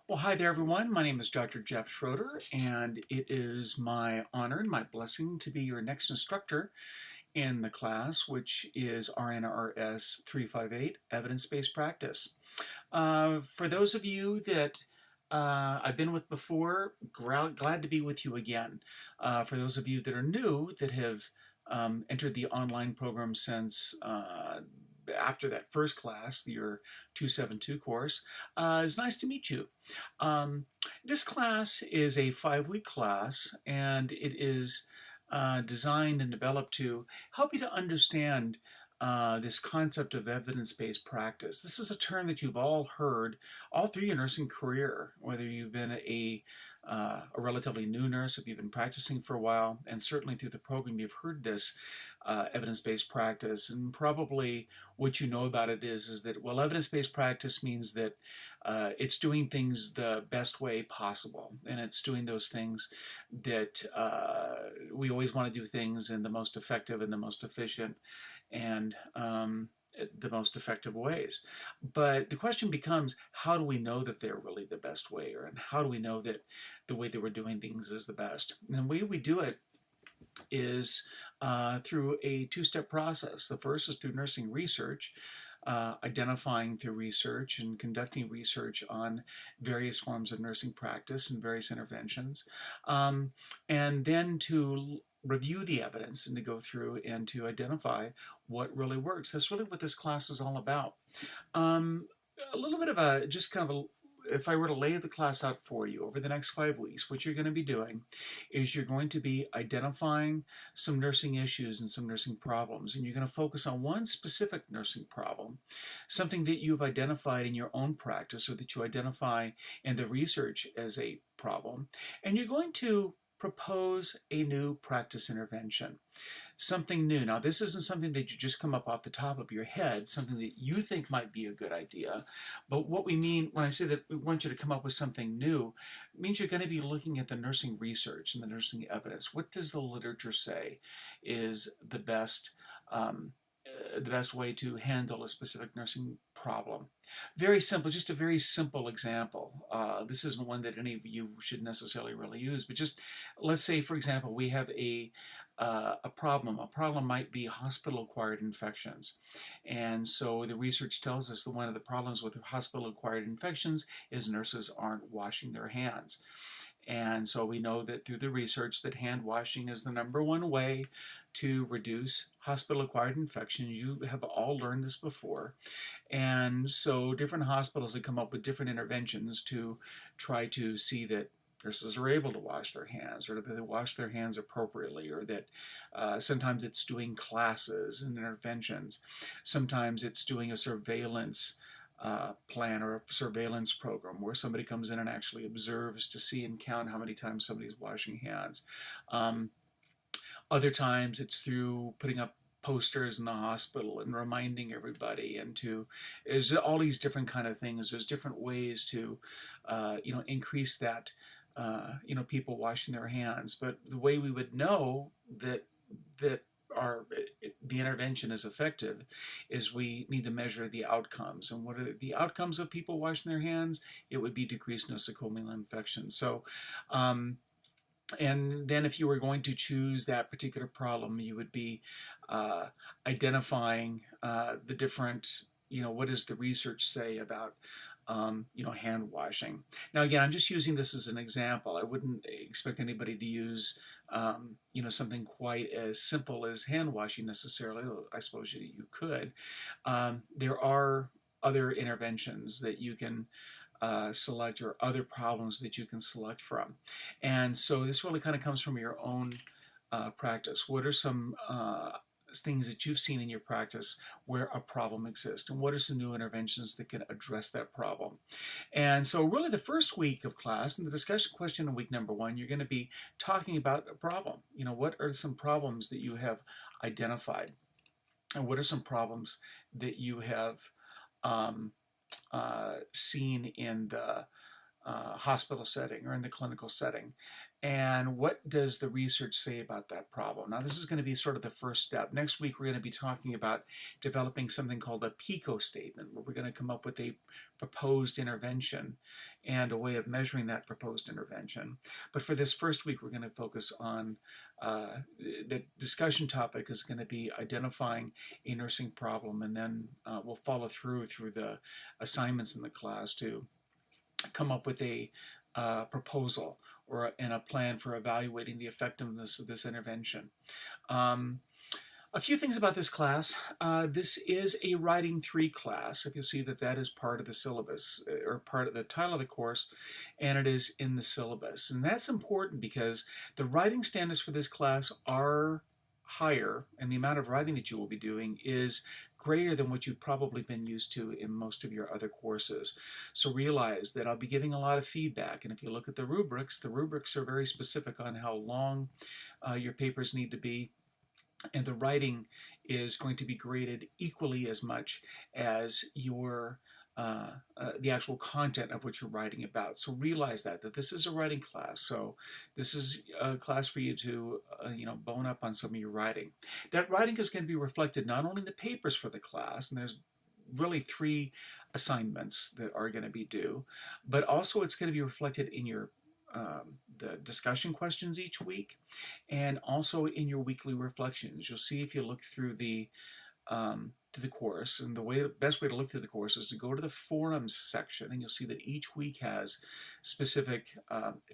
Well, hi there, everyone. My name is Dr. Jeff Schroder, and it is my honor and my blessing to be your next instructor in the class, which is RNRS 358, Evidence-Based Practice. For those of you that I've been with before, glad to be with you again. For those of you that are new, that have entered the online program since after that first class, your 272 course, it's nice to meet you. Um, this class is a 5-week class, and it is designed and developed to help you to understand this concept of evidence-based practice. This is a term that you've all heard all through your nursing career, whether you've been a relatively new nurse, if you've been practicing for a while, and certainly through the program you've heard this evidence-based practice. And probably what you know about it is that, well, evidence-based practice means that it's doing things the best way possible, and it's doing those things that we always want to do things in the most effective and the most efficient and the most effective ways. But the question becomes, how do we know that they're really the best way, and how do we know that the way that we're doing things is the best? And the way we do it is through a two-step process. The first is through nursing research, identifying through research and conducting research on various forms of nursing practice and various interventions, and then to review the evidence and to go through and to identify what really works. That's really what this class is all about. Um, a little bit of a, just kind of a, if I were to lay the class out for you over the next 5 weeks, what you're going to be doing is you're going to be identifying some nursing issues and some nursing problems, and you're going to focus on one specific nursing problem, something that you've identified in your own practice or that you identify in the research as a problem, and you're going to propose a new practice intervention. Something new. Now, this isn't something that you just come up off the top of your head, something that you think might be a good idea. But what we mean when I say that we want you to come up with something new, it means you're going to be looking at the nursing research and the nursing evidence. What does the literature say is the best way to handle a specific nursing problem? Very simple, just a very simple example. This isn't one that any of you should necessarily really use, but just let's say, for example, we have a problem. A problem might be hospital-acquired infections. And so the research tells us that one of the problems with hospital-acquired infections is nurses aren't washing their hands. And so we know that through the research that hand washing is the #1 way to reduce hospital-acquired infections. You have all learned this before. And so different hospitals have come up with different interventions to try to see that nurses are able to wash their hands, or that they wash their hands appropriately, or that sometimes it's doing classes and interventions. Sometimes it's doing a surveillance plan or a surveillance program where somebody comes in and actually observes to see and count how many times somebody's washing hands. Other times it's through putting up posters in the hospital and reminding everybody, and to there's all these different kind of things. There's different ways to increase that people washing their hands. But the way we would know that our the intervention is effective is we need to measure the outcomes. And what are the outcomes of people washing their hands? It would be decreased nosocomial infection. So and then if you were going to choose that particular problem, you would be identifying the different, what does the research say about hand washing. Now, again, I'm just using this as an example. I wouldn't expect anybody to use, something quite as simple as hand washing necessarily. I suppose you could. There are other interventions that you can select, or other problems that you can select from. And so this really kind of comes from your own practice. What are some things that you've seen in your practice where a problem exists, and what are some new interventions that can address that problem? And so really the first week of class, and the discussion question in week #1, you're going to be talking about a problem. What are some problems that you have identified, and what are some problems that you have seen in the hospital setting or in the clinical setting. And what does the research say about that problem? Now, this is going to be sort of the first step. Next week, we're going to be talking about developing something called a PICO statement, where we're going to come up with a proposed intervention and a way of measuring that proposed intervention. But for this first week, we're going to focus on the discussion topic is going to be identifying a nursing problem, and then we'll follow through the assignments in the class to come up with a proposal and a plan for evaluating the effectiveness of this intervention. Um, a few things about this class. This is a Writing 3 class. If you'll see that is part of the syllabus, or part of the title of the course, and it is in the syllabus. And that's important because the writing standards for this class are higher, and the amount of writing that you will be doing is greater than what you've probably been used to in most of your other courses. So realize that I'll be giving a lot of feedback, and if you look at the rubrics are very specific on how long your papers need to be, and the writing is going to be graded equally as much as your the actual content of what you're writing about. So realize that this is a writing class. So this is a class for you to bone up on some of your writing. That writing is going to be reflected not only in the papers for the class, and there's really 3 assignments that are going to be due, but also it's going to be reflected in your the discussion questions each week, and also in your weekly reflections. You'll see if you look through to the course, and best way to look through the course is to go to the forums section, and you'll see that each week has specific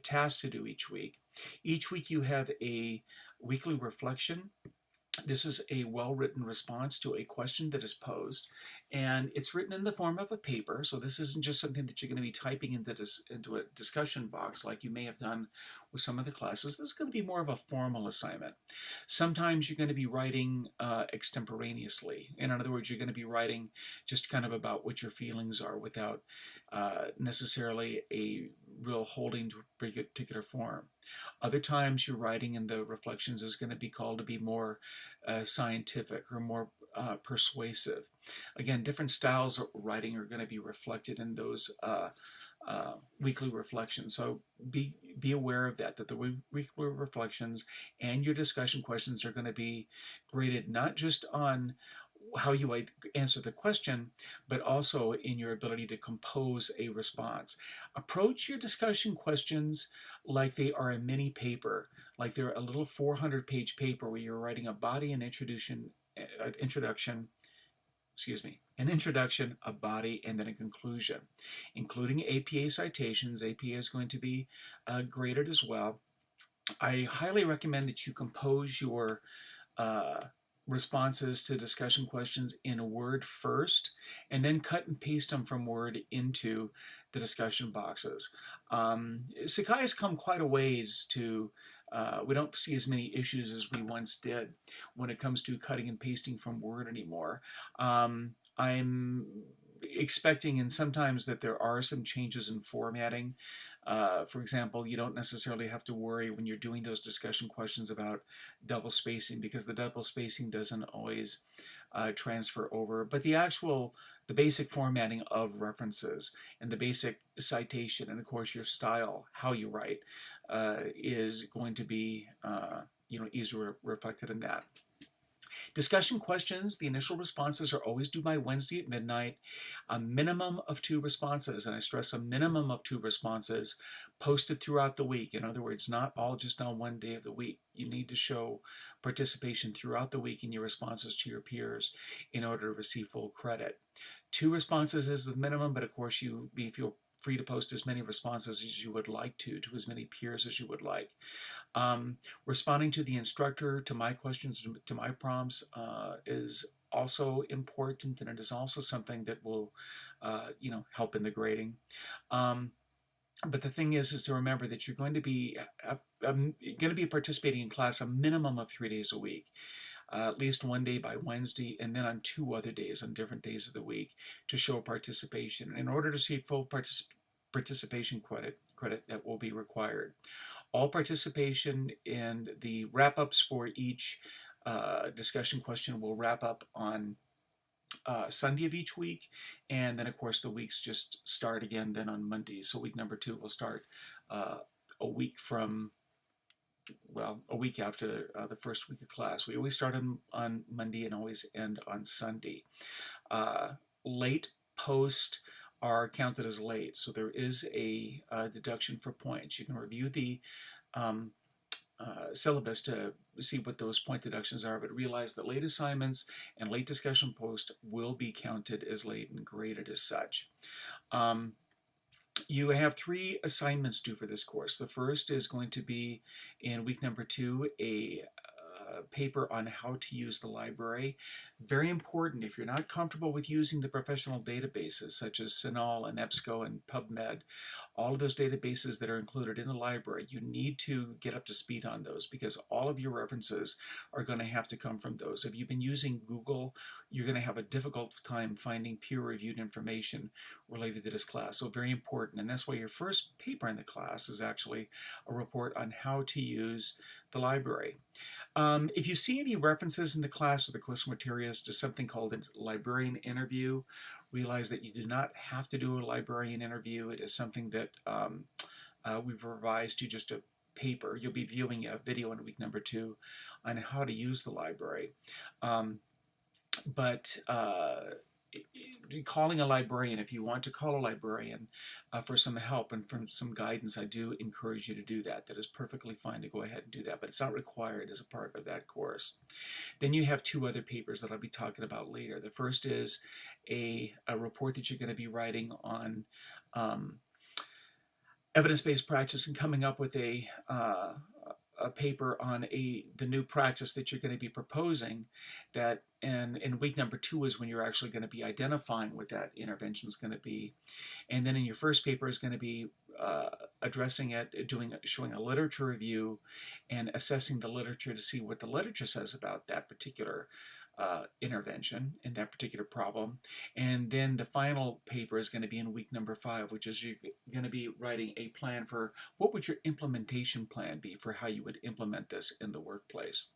tasks to do each week. Each week you have a weekly reflection. This is a well-written response to a question that is posed, and it's written in the form of a paper, so this isn't just something that you're going to be typing into a discussion box like you may have done with some of the classes. This is going to be more of a formal assignment. Sometimes you're going to be writing extemporaneously. In other words, you're going to be writing just kind of about what your feelings are without necessarily a real holding to a particular form. Other times your writing in the reflections is going to be called to be more scientific or more persuasive. Again, different styles of writing are going to be reflected in those weekly reflections. So be aware of that the weekly reflections and your discussion questions are going to be graded not just on how you answer the question, but also in your ability to compose a response. Approach your discussion questions like they are a mini paper, like they're a little 400-page paper where you're writing a body and introduction, an introduction, a body, and then a conclusion, including APA citations. APA is going to be graded as well. I highly recommend that you compose your responses to discussion questions in Word first, and then cut and paste them from Word into the discussion boxes. Sakai has come quite a ways to we don't see as many issues as we once did when it comes to cutting and pasting from Word anymore. I'm expecting, and sometimes, that there are some changes in formatting. For example, you don't necessarily have to worry when you're doing those discussion questions about double spacing, because the double spacing doesn't always transfer over. But the basic formatting of references and the basic citation, and of course your style, how you write, is going to be easily reflected in that. Discussion questions, the initial responses are always due by Wednesday at midnight. A minimum of 2 responses, and I stress a minimum of 2 responses, posted throughout the week. In other words, not all just on one day of the week. You need to show participation throughout the week in your responses to your peers in order to receive full credit. 2 responses is the minimum, but of course you feel free to post as many responses as you would like to as many peers as you would like. Responding to the instructor, to my questions, to my prompts, is also important, and it is also something that will help in the grading. But the thing is to remember that you're going to be participating in class a minimum of 3 days a week. At least one day by Wednesday, and then on 2 other days, on different days of the week, to show participation. In order to see full participation credit that will be required. All participation in the wrap-ups for each discussion question will wrap up on Sunday of each week, and then of course the weeks just start again then on Monday. So week number 2 will start uh, a week from, well, a week after the first week of class. We always start on Monday and always end on Sunday. Uh, Late post are counted as late, so there is a deduction for points. You can review the um, syllabus to see what those point deductions are, but realize that late assignments and late discussion post will be counted as late and graded as such. You have 3 assignments due for this course. The first is going to be in week number 2, a paper on how to use the library. Very important. If you're not comfortable with using the professional databases such as CINAHL and EBSCO and PubMed, all of those databases that are included in the library, you need to get up to speed on those because all of your references are going to have to come from those. If you've been using Google, you're going to have a difficult time finding peer-reviewed information related to this class. So very important, and that's why your first paper in the class is actually a report on how to use the library. If you see any references in the class or the course materials to something called a librarian interview, realize that you do not have to do a librarian interview. It is something that we've revised to just a paper. You'll be viewing a video in week number 2 on how to use the library. But calling a librarian, if you want to call a librarian for some help and from some guidance, I do encourage you to do that. That is perfectly fine to go ahead and do that, but it's not required as a part of that course. Then you have 2 other papers that I'll be talking about later. The first is a report that you're going to be writing on evidence-based practice and coming up with a paper on the new practice that you're going to be proposing. That and in week number 2 is when you're actually going to be identifying what that intervention is going to be, and then in your first paper is going to be addressing it, showing a literature review and assessing the literature to see what the literature says about that particular intervention and that particular problem. And then the final paper is going to be in week number 5, which is you're going to be writing a plan for what would your implementation plan be for how you would implement this in the workplace.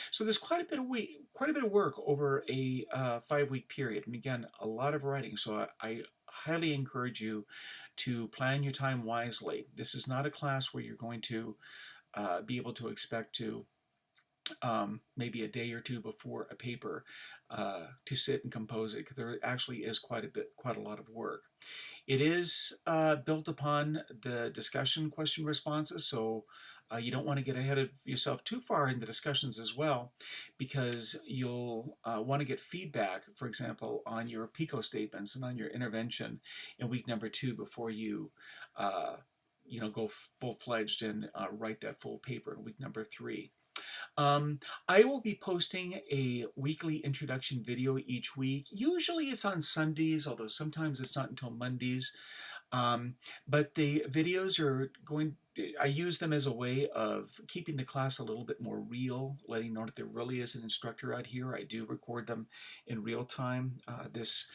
So there's quite a bit of work over a 5-week period, and again, a lot of writing. So I highly encourage you to plan your time wisely. This is not a class where you're going to be able to expect to maybe a day or 2 before a paper to sit and compose it. There actually is quite a lot of work. It is built upon the discussion question responses, so you don't want to get ahead of yourself too far in the discussions as well, because you'll want to get feedback, for example, on your PICO statements and on your intervention in week number 2 before you go full-fledged and write that full paper in week number 3. I will be posting a weekly introduction video each week. Usually it's on Sundays, although sometimes it's not until Mondays. But the videos I use them as a way of keeping the class a little bit more real, letting you know that there really is an instructor out here. I do record them in real time. This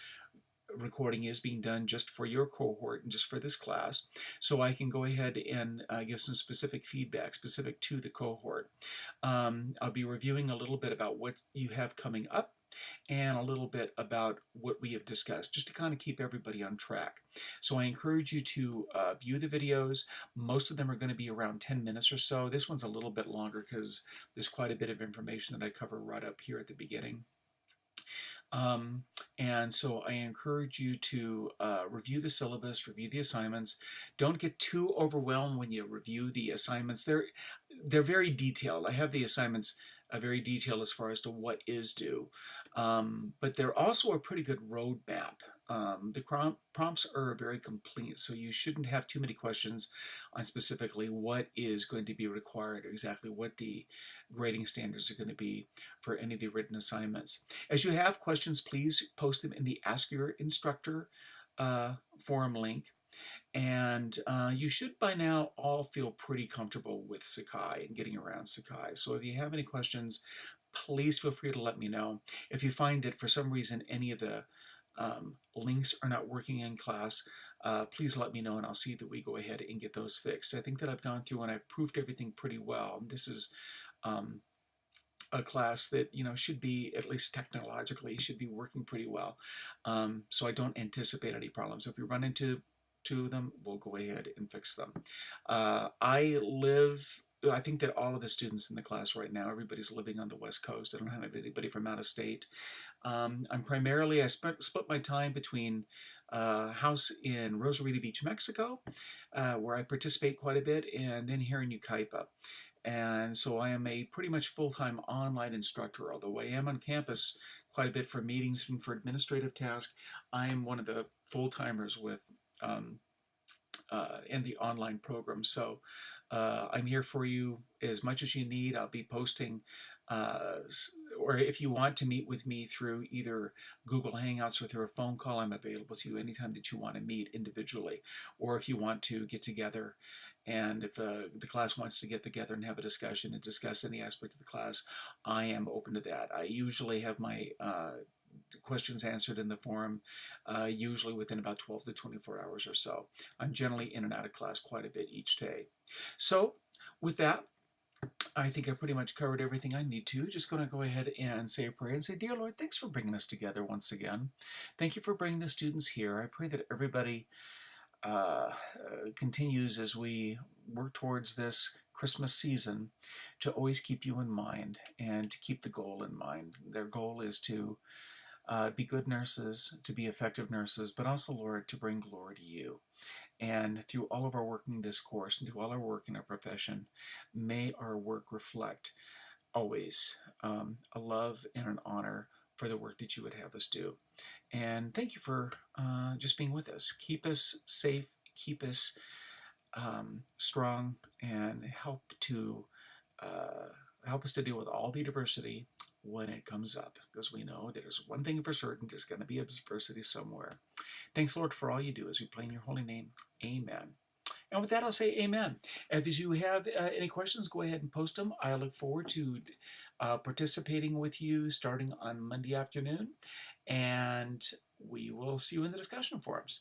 recording is being done just for your cohort and just for this class, so I can go ahead and give some specific feedback specific to the cohort. I'll be reviewing a little bit about what you have coming up and a little bit about what we have discussed, just to kind of keep everybody on track. So I encourage you to view the videos. Most of them are going to be around 10 minutes or so. This one's a little bit longer because there's quite a bit of information that I cover right up here at the beginning. And so I encourage you to review the syllabus, review the assignments. Don't get too overwhelmed when you review the assignments. They're very detailed. I have the assignments very detailed as far as to what is due, but they're also a pretty good roadmap. The prompts are very complete, so you shouldn't have too many questions on specifically what is going to be required or exactly what the grading standards are going to be for any of the written assignments. As you have questions, please post them in the Ask Your Instructor forum link. And you should by now all feel pretty comfortable with Sakai and getting around Sakai. So if you have any questions, please feel free to let me know. If you find that for some reason any of the links are not working in class, please let me know and I'll see that we go ahead and get those fixed. I think that I've gone through and I've proofed everything pretty well. This is a class that should be, at least technologically, should be working pretty well. So I don't anticipate any problems. If we run into them, we'll go ahead and fix them. I think that all of the students in the class right now, everybody's living on the West Coast. I don't have anybody from out of state. I split my time between house in Rosarito Beach, Mexico, where I participate quite a bit, and then here in Yucaipa. And so I am a pretty much full-time online instructor, although I am on campus quite a bit for meetings and for administrative tasks. I am one of the full-timers with um, in the online program. So I'm here for you as much as you need. I'll be posting, or if you want to meet with me through either Google Hangouts or through a phone call, I'm available to you anytime that you want to meet individually. Or if you want to get together, and if the class wants to get together and have a discussion and discuss any aspect of the class, I am open to that. I usually have my questions answered in the forum, usually within about 12 to 24 hours or so. I'm generally in and out of class quite a bit each day. So with that, I think I pretty much covered everything I need to. Just going to go ahead and say a prayer and say, Dear Lord, thanks for bringing us together once again. Thank you for bringing the students here. I pray that everybody continues as we work towards this Christmas season to always keep you in mind and to keep the goal in mind. Their goal is to be good nurses, to be effective nurses, but also, Lord, to bring glory to you. And through all of our work in this course and through all our work in our profession, may our work reflect always a love and an honor for the work that you would have us do. And thank you for just being with us. Keep us safe, keep us strong, and help us to deal with all the adversity when it comes up, because we know that there's one thing for certain: there's going to be adversity somewhere. Thanks, Lord, for all you do as we pray in your holy name. Amen. And with that, I'll say amen. If you have any questions, go ahead and post them. I look forward to participating with you starting on Monday afternoon, and we will see you in the discussion forums.